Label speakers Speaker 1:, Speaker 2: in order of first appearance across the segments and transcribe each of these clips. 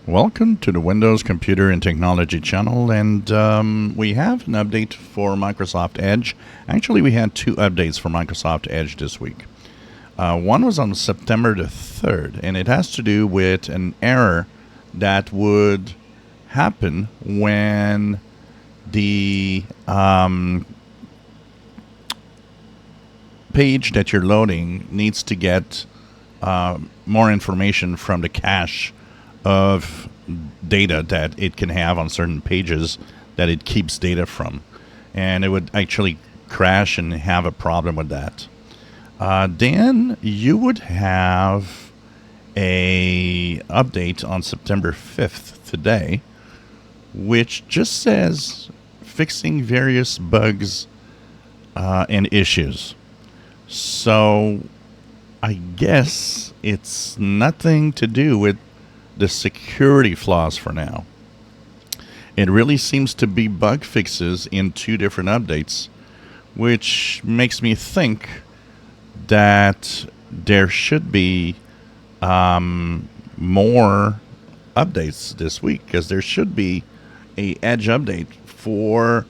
Speaker 1: Welcome to the Windows Computer and Technology channel, and we have an update for Microsoft Edge. Actually, we had two updates for Microsoft Edge this week. One was on September the 3rd, and it has to do with an error that would happen when the page that you're loading needs to get more information from the cache of data that it can have on certain pages that it keeps data from. And it would actually crash and have a problem with that. Then you would have a update on September 5th today, which just says fixing various bugs and issues. So I guess it's nothing to do with the security flaws for now. It really seems to be bug fixes in two different updates, which makes me think that there should be more updates this week, because there should be a Edge update for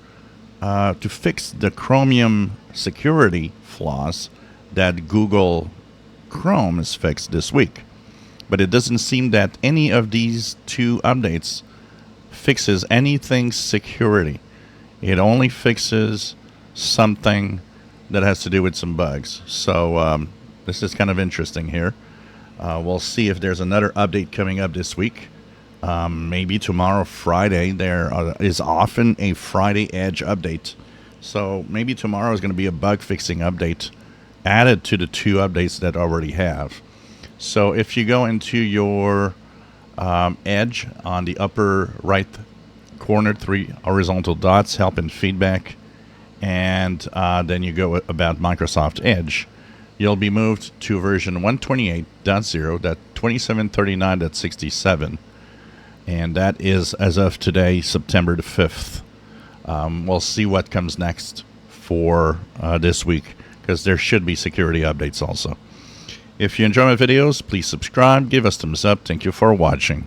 Speaker 1: to fix the Chromium security flaws that Google Chrome has fixed this week. But it doesn't seem that any of these two updates fixes anything security. It only fixes something that has to do with some bugs. So this is kind of interesting here. We'll see if there's another update coming up this week. Maybe tomorrow, Friday. There is often a Friday Edge update. So maybe tomorrow is going to be a bug fixing update added to the two updates that already have. So if you go into your Edge on the upper right corner, 3 horizontal dots, help and feedback, and then you go about Microsoft Edge, you'll be moved to version 128.0.2739.67, and that is as of today, September the 5th. We'll see what comes next for this week, because there should be security updates also. If you enjoy my videos, please subscribe, give us thumbs up. Thank you for watching.